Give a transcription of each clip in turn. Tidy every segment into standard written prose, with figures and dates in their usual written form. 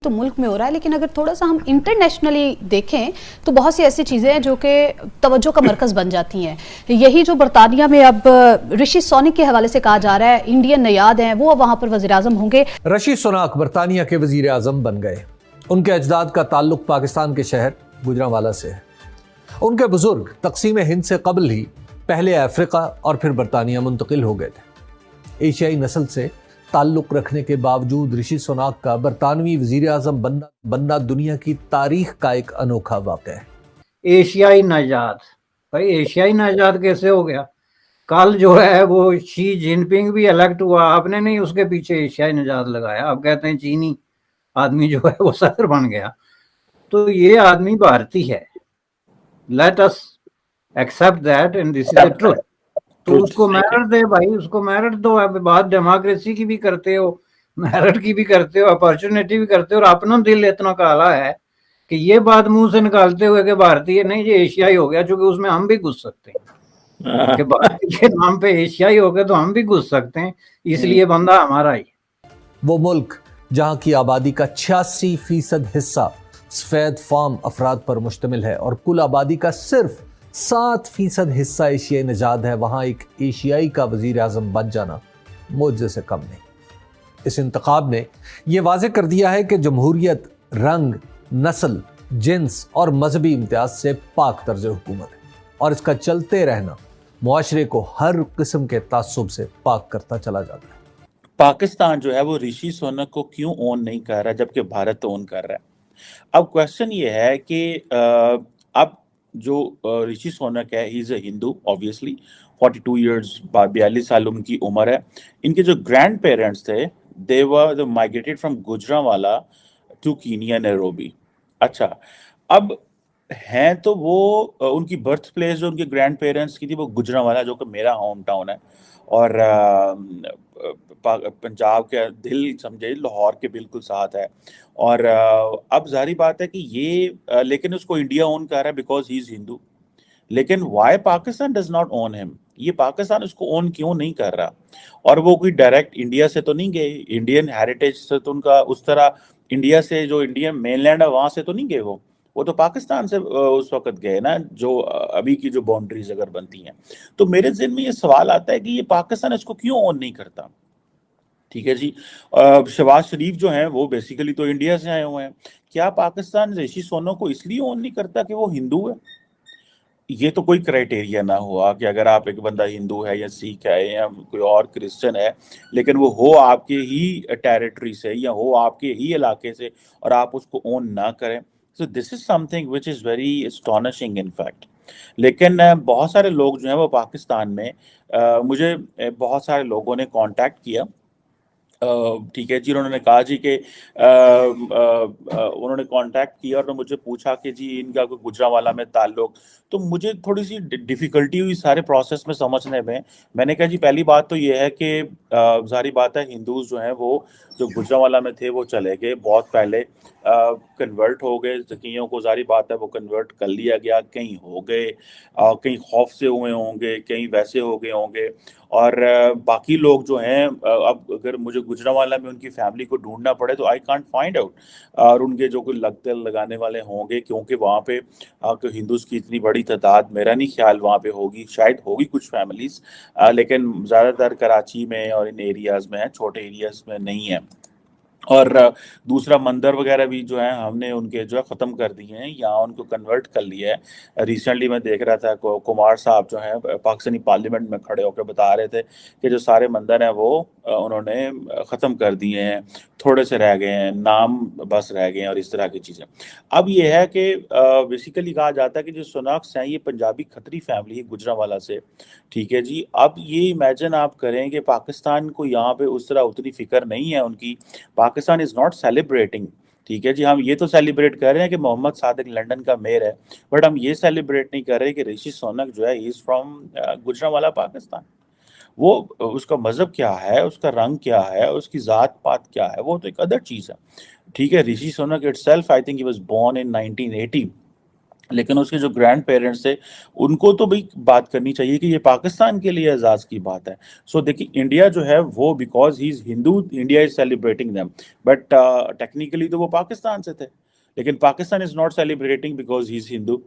تو ملک میں ہو رہا ہے، لیکن اگر تھوڑا سا ہم انٹرنیشنلی دیکھیں تو بہت سی ایسی چیزیں ہیں جو کہ توجہ کا مرکز بن جاتی ہیں. یہی جو برطانیہ میں اب رشی سونک کے حوالے سے کہا جا رہا ہے انڈین نیاد ہیں وہ وہاں پر وزیر اعظم ہوں گے. رشی سونک برطانیہ کے وزیر اعظم بن گئے. ان کے اجداد کا تعلق پاکستان کے شہر گوجرانوالہ سے ہے. ان کے بزرگ تقسیم ہند سے قبل ہی پہلے افریقہ اور پھر برطانیہ منتقل ہو گئے تھے. ایشیائی نسل سے تعلق رکھنے کے باوجود رشی سونک کا برطانوی وزیر اعظم بننا دنیا کی تاریخ کا ایک انوکھا واقعہ ہے. ایشیائی نژاد، بھائی ایشیائی نژاد کیسے ہو گیا؟ کل جو ہے وہ شی جن پنگ بھی الیکٹ ہوا، آپ نے نہیں اس کے پیچھے ایشیائی نژاد لگایا، آپ کہتے ہیں چینی آدمی جو ہے وہ صدر بن گیا. تو یہ آدمی بھارتی ہے. Let us accept that and this is the truth. تو اس کو میرٹ دے بھائی، اس کو میرٹ دو. اب بات ڈیموکریسی کی بھی کرتے ہو، میرٹ کی بھی کرتے ہو، اپرچونیٹی بھی کرتے ہو، اور اپنا دل اتنا کالا ہے کہ یہ بات منہ سے نکالتے ہوئے کہ بھارتی ہے نہیں یہ ایشیائی ہو گیا، چونکہ اس میں ہم بھی گھس سکتے ہیں کہ بھارتی کے نام پہ ایشیائی ہو گئے تو ہم بھی گھس سکتے ہیں، اس لیے بندہ ہمارا ہی. وہ ملک جہاں کی آبادی کا 86% حصہ سفید فام افراد پر مشتمل ہے اور کل آبادی کا صرف 7% حصہ ایشیائی نژاد ہے، وہاں ایک ایشیائی کا وزیر اعظم بن جانا معجزے سے کم نہیں. اس انتخاب نے یہ واضح کر دیا ہے کہ جمہوریت رنگ، نسل، جنس اور مذہبی امتیاز سے پاک طرز حکومت ہے، اور اس کا چلتے رہنا معاشرے کو ہر قسم کے تعصب سے پاک کرتا چلا جاتا ہے. پاکستان جو ہے وہ رشی سونک کو کیوں اون نہیں کر رہا جبکہ بھارت اون کر رہا ہے؟ اب کوشچن یہ ہے کہ اب جو رشی سونک ہے ہی is a Hindu obviously, 42 years 42 سال ان کی عمر ہے. ان کے جو گرینڈ پیرنٹس تھے they were migrated from Gujranwala to Kenya Nairobi. اچھا اب ہیں تو وہ ان کی برتھ پلیس جو ان کے گرینڈ پیرنٹس کی تھی وہ گوجرانوالہ جو کہ میرا ہوم ٹاؤن ہے اور پنجاب کے دل سمجھے لاہور کے بالکل ساتھ ہے. اور اب ظاہری بات ہے کہ یہ لیکن اس کو انڈیا اون کر رہا ہے بیکاز ہی از ہندو. لیکن وائی پاکستان ڈز ناٹ اون ہم؟ یہ پاکستان اس کو اون کیوں نہیں کر رہا؟ اور وہ کوئی ڈائریکٹ انڈیا سے تو نہیں گئے، انڈین ہیریٹیج سے تو ان کا اس طرح انڈیا سے جو انڈین مین لینڈ ہے وہاں سے تو نہیں گئے، وہ تو پاکستان سے اس وقت گئے نا، جو ابھی کی جو باؤنڈریز اگر بنتی ہیں. تو میرے ذہن میں یہ سوال آتا ہے کہ یہ پاکستان اس کو کیوں اون نہیں کرتا؟ ٹھیک ہے جی، شہباز شریف جو ہیں وہ بیسیکلی تو انڈیا سے آئے ہوئے ہیں. کیا پاکستان رشی سونک کو اس لیے اون نہیں کرتا کہ وہ ہندو ہے؟ یہ تو کوئی کرائٹیریا نہ ہوا کہ اگر آپ ایک بندہ ہندو ہے یا سکھ ہے یا کوئی اور کرسچن ہے لیکن وہ ہو آپ کے ہی ٹیریٹری سے یا ہو آپ کے ہی علاقے سے اور آپ اس کو اون نہ کریں. So this is something which is very astonishing in fact. لیکن بہت سارے لوگ جو ہیں وہ پاکستان میں مجھے بہت سارے لوگوں نے کانٹیکٹ کیا، ٹھیک ہے جی، انہوں نے کہا جی کہ انہوں نے کانٹیکٹ کیا اور مجھے پوچھا کہ جی ان کا کوئی گوجرانوالہ میں تعلق. تو مجھے تھوڑی سی ڈیفیکلٹی ہوئی سارے پروسیس میں سمجھنے میں. میں نے کہا جی پہلی بات تو یہ ہے کہ ظاہری بات ہے ہندوز جو ہیں وہ جو گوجرانوالہ میں تھے وہ چلے گئے بہت پہلے، کنورٹ ہو گئے. کئیوں کو ظاہری بات ہے وہ کنورٹ کر لیا گیا، کہیں ہو گئے، کہیں خوف سے ہوئے ہوں گے، کہیں ویسے ہو گئے ہوں گے. اور باقی لوگ جو ہیں اب اگر مجھے گوجرانوالہ میں ان کی فیملی کو ڈھونڈنا پڑے تو آئی کانٹ فائنڈ آؤٹ. اور ان کے جو کوئی لگتے لگانے والے ہوں گے کیونکہ وہاں پہ ہندوز کی اتنی بڑی تعداد میرا نہیں خیال وہاں پہ ہوگی، شاید ہوگی کچھ فیملیز لیکن زیادہ تر کراچی میں اور ان ایریاز میں ہیں، چھوٹے ایریاز میں نہیں ہیں. اور دوسرا مندر وغیرہ بھی جو ہے ہم نے ان کے جو ہے ختم کر دیے ہیں یا ان کو کنورٹ کر لیا ہے. ریسنٹلی میں دیکھ رہا تھا کمار صاحب جو ہیں پاکستانی پارلیمنٹ میں کھڑے ہو کے بتا رہے تھے کہ جو سارے مندر ہیں وہ انہوں نے ختم کر دیے ہیں، تھوڑے سے رہ گئے ہیں، نام بس رہ گئے ہیں اور اس طرح کی چیزیں. اب یہ ہے کہ بیسیکلی کہا جاتا ہے کہ جو سونکس ہیں یہ پنجابی کھتری فیملی ہے گوجرانوالہ سے. ٹھیک ہے جی، اب یہ امیجن آپ کریں کہ پاکستان کو یہاں پہ اس طرح اتنی فکر نہیں ہے ان کی. Pakistan is not celebrating. ٹھیک ہے جی، ہم یہ تو سیلیبریٹ کر رہے ہیں کہ محمد صادق لنڈن کا میئر ہے، بٹ ہم یہ سیلیبریٹ نہیں کر رہے کہ رشی سونک جو ہے از فرام گوجرانوالہ پاکستان. وہ اس کا مذہب کیا ہے، اس کا رنگ کیا ہے، اس کی ذات پات کیا ہے، وہ تو ایک ادر چیز ہے. ٹھیک ہے، Rishi sonic it self I think he was born in 1980 لیکن اس کے جو گرینڈ پیرنٹس تھے ان کو تو بھائی بات کرنی چاہیے کہ یہ پاکستان کے لیے اعزاز کی بات ہے. سو دیکھیے انڈیا جو ہے وہ because he is Hindu India is celebrating them, but technically تو وہ پاکستان سے تھے, لیکن Pakistan is not celebrating because he is Hindu.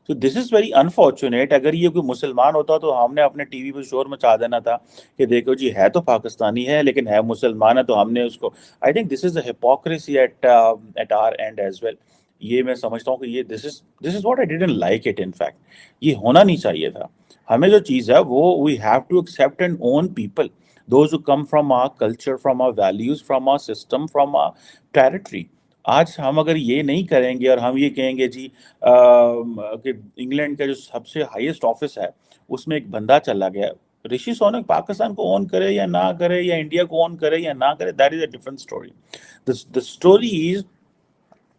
تو دس از ویری انفارچونیٹ. اگر یہ کوئی مسلمان ہوتا تو ہم نے اپنے ٹی وی پہ شور مچا دینا تھا کہ دیکھو جی ہے تو پاکستانی ہے لیکن ہے مسلمان ہے, تو ہم نے اس کو, I think this is a hypocrisy at our end as well. یہ میں سمجھتا ہوں کہ یہ this is what I didn't like it. In fact یہ ہونا نہیں چاہیے تھا. ہمیں جو چیز ہے وہ we have to accept and own people those who come from our culture, from our values, from our system, from our territory. آج ہم اگر یہ نہیں کریں گے اور ہم یہ کہیں گے جی کہ انگلینڈ کا جو سب سے ہائیسٹ آفس ہے اس میں ایک بندہ چلا گیا, رشی سونک پاکستان کو اون کرے یا نہ کرے یا انڈیا کو اون کرے یا نہ کرے, that is a different story. the story is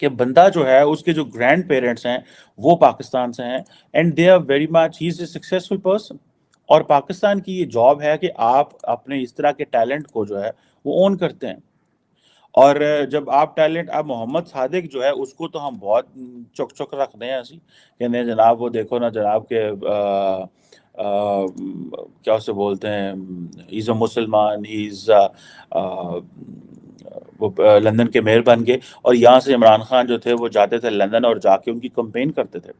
کہ بندہ جو ہے اس کے جو گرینڈ پیرنٹس ہیں وہ پاکستان سے ہیں and they are very much, he is a successful person. اور پاکستان کی یہ جاب ہے کہ آپ اپنے اس طرح کے ٹیلنٹ کو جو ہے وہ اون کرتے ہیں. اور جب آپ ٹیلنٹ, آپ محمد صادق جو ہے اس کو تو ہم بہت چک چک رکھتے ہیں ایسی کہ نہیں جناب وہ دیکھو نا جناب کے کیا اسے بولتے ہیں, ہی از اے مسلمان, ہی از وہ لندن کے میئر بن گئے. اور یہاں سے عمران خان جو تھے وہ جاتے تھے لندن اور جا کے ان کی کمپین کرتے تھے.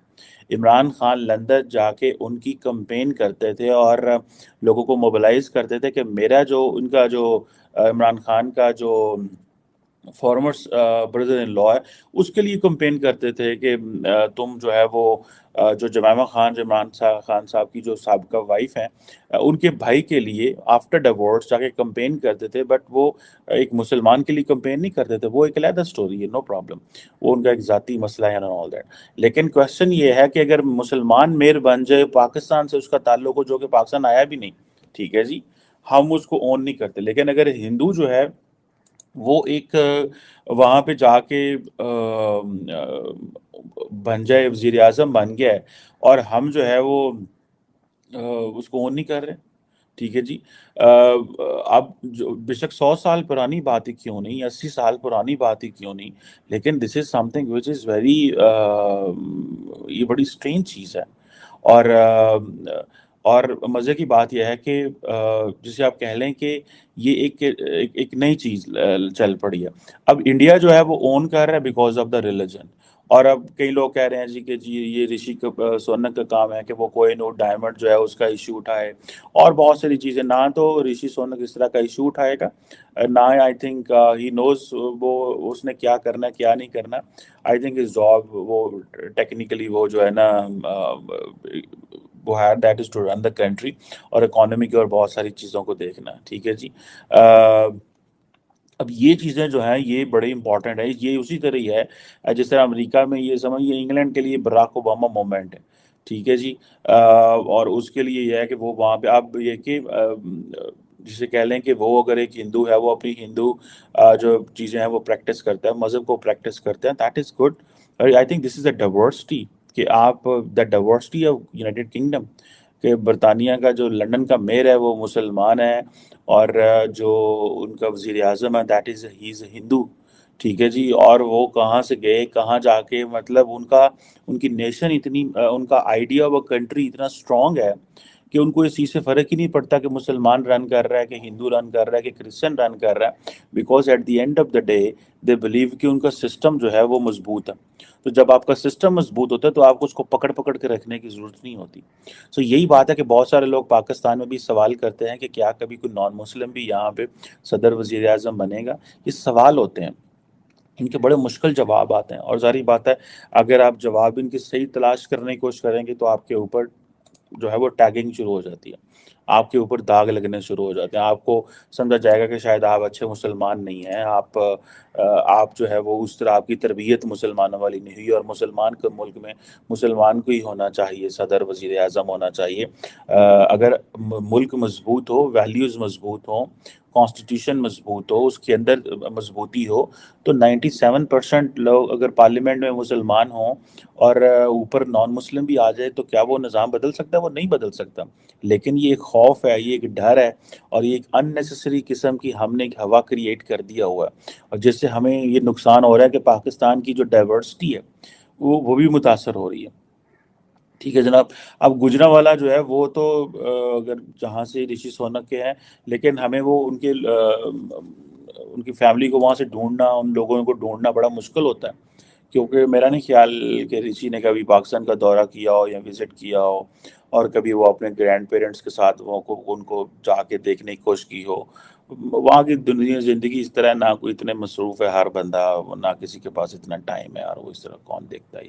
عمران خان لندن جا کے ان کی کمپین کرتے تھے اور لوگوں کو موبلائز کرتے تھے کہ میرا جو ان کا جو عمران خان کا جو فارمر بردر ان لا ہے اس کے لیے کمپین کرتے تھے کہ تم جو ہے وہ جو جمائمہ خان, جو عمران خان صاحب کی جو سابقہ وائف ہیں, ان کے بھائی کے لیے آفٹر ڈیورس جا کے کمپین کرتے تھے. بٹ وہ ایک مسلمان کے لیے کمپین نہیں کرتے تھے, وہ ایک علیحدہ اسٹوری ہے, نو پرابلم, وہ ان کا ایک ذاتی مسئلہ ہے and all that. لیکن کوشچن یہ ہے کہ اگر مسلمان میئر بن جائے پاکستان سے, اس کا تعلق ہو جو کہ پاکستان آیا بھی نہیں, ٹھیک ہے جی, ہم اس کو اون نہیں کرتے. لیکن اگر ہندو جو ہے وہ ایک وہاں پہ جا کے بن جائے, وزیر اعظم بن گیا ہے, اور ہم جو ہے وہ اس کو اون نہیں کر رہے, ٹھیک ہے جی. اب بے شک 100 سال پرانی بات ہی کیوں نہیں, 80 سال پرانی بات ہی کیوں نہیں, لیکن دس is something which is very, یہ بڑی اسٹرینج چیز ہے. اور مزے کی بات یہ ہے کہ جسے آپ کہہ لیں کہ یہ ایک نئی چیز چل پڑی ہے. اب انڈیا جو ہے وہ اون کر رہا ہے بیکاز آف دا ریلیجن. اور اب کئی لوگ کہہ رہے ہیں جی کہ جی یہ رشی سونک کا کام ہے کہ وہ کوہ نور ڈائمنڈ جو ہے اس کا ایشو اٹھائے, اور بہت ساری چیزیں. نہ تو رشی سونک اس طرح کا ایشو اٹھائے گا, نہ آئی تھنک ہی نوز وہ اس نے کیا کرنا ہے کیا نہیں کرنا. آئی تھنک اس جاب وہ ٹیکنیکلی وہ جو ہے نا وہ ہے that is to run the country اور اکانومی کی اور بہت ساری چیزوں کو دیکھنا, ٹھیک ہے جی. اب یہ چیزیں جو ہیں یہ بڑے امپورٹنٹ ہے. یہ اسی طرح ہی ہے جس طرح امریکہ میں یہ سمجھیے انگلینڈ کے لیے براک اوباما مومنٹ ہے, ٹھیک ہے جی. اور اس کے لیے یہ ہے کہ وہ وہاں پہ اب یہ کہ جسے کہہ لیں کہ وہ اگر ایک ہندو ہے وہ اپنی ہندو جو چیزیں ہیں وہ پریکٹس کرتا ہے, مذہب کو پریکٹس کرتے ہیں, that is good. I think this is a diversity کہ آپ the diversity of United kingdom, کہ برطانیہ کا جو لنڈن کا میئر ہے وہ مسلمان ہے اور جو ان کا وزیر اعظم ہے دیٹ از ہی از ہندو, ٹھیک ہے جی. اور وہ کہاں سے گئے کہاں جا کے, مطلب ان کی نیشن اتنی, ان کا آئیڈیا آف اے کنٹری اتنا اسٹرانگ ہے کہ ان کو اس چیز سے فرق ہی نہیں پڑتا کہ مسلمان رن کر رہا ہے کہ ہندو رن کر رہا ہے کہ کرسچن رن کر رہا ہے, because at the end of the day they believe کہ ان کا سسٹم جو ہے وہ مضبوط ہے. تو جب آپ کا سسٹم مضبوط ہوتا ہے تو آپ کو اس کو پکڑ پکڑ کے رکھنے کی ضرورت نہیں ہوتی. سو یہی بات ہے کہ بہت سارے لوگ پاکستان میں بھی سوال کرتے ہیں کہ کیا کبھی کوئی نان مسلم بھی یہاں پہ صدر وزیر اعظم بنے گا. یہ سوال ہوتے ہیں, ان کے بڑے مشکل جواب آتے ہیں, اور ظاہری بات ہے اگر آپ جواب ان کی صحیح تلاش کرنے کی کوشش کریں گے تو آپ کے اوپر جو ہے وہ ٹیگنگ شروع ہو جاتی ہے, آپ کے اوپر داغ لگنے شروع ہو جاتے ہیں. آپ کو سمجھا جائے گا کہ شاید آپ اچھے مسلمان نہیں ہیں, آپ جو ہے وہ اس طرح آپ کی تربیت مسلمانوں والی نہیں ہوئی, اور مسلمان کے ملک میں مسلمان کو ہی ہونا چاہیے, صدر وزیر اعظم ہونا چاہیے. اگر ملک مضبوط ہو, ویلیوز مضبوط ہوں, کانسٹیٹیوشن مضبوط ہو, اس کے اندر مضبوطی ہو, تو 97% لوگ اگر پارلیمنٹ میں مسلمان ہوں اور اوپر نان مسلم بھی آ جائے تو کیا وہ نظام بدل سکتا ہے؟ وہ نہیں بدل سکتا. لیکن یہ ایک خوف ہے, یہ ایک ڈر ہے, اور یہ ایک اننیسیسری قسم کی ہم نے ایک ہوا کریٹ کر دیا ہوا ہے, اور جس سے ہمیں یہ نقصان ہو رہا ہے کہ پاکستان کی جو ڈائیورسٹی ہے وہ بھی متاثر ہو رہی ہے. ٹھیک ہے جناب. اب گجرانوالہ جو ہے وہ تو اگر جہاں سے رشی سونک کے ہیں، لیکن ہمیں وہ ان کی فیملی کو وہاں سے ڈھونڈنا، ان لوگوں کو ڈھونڈنا بڑا مشکل ہوتا ہے، کیونکہ میرا نہیں خیال کہ رشی نے کبھی پاکستان کا دورہ کیا ہو یا وزٹ کیا ہو، اور کبھی وہ اپنے گرینڈ پیرنٹس کے ساتھ ان کو جا کے دیکھنے کی کوشش کی ہو. وہاں کی دنیا زندگی اس طرح، نہ کوئی اتنے مصروف ہے ہر بندہ، نہ کسی کے پاس اتنا ٹائم ہے، اور وہ اس طرح کون دیکھتا ہے.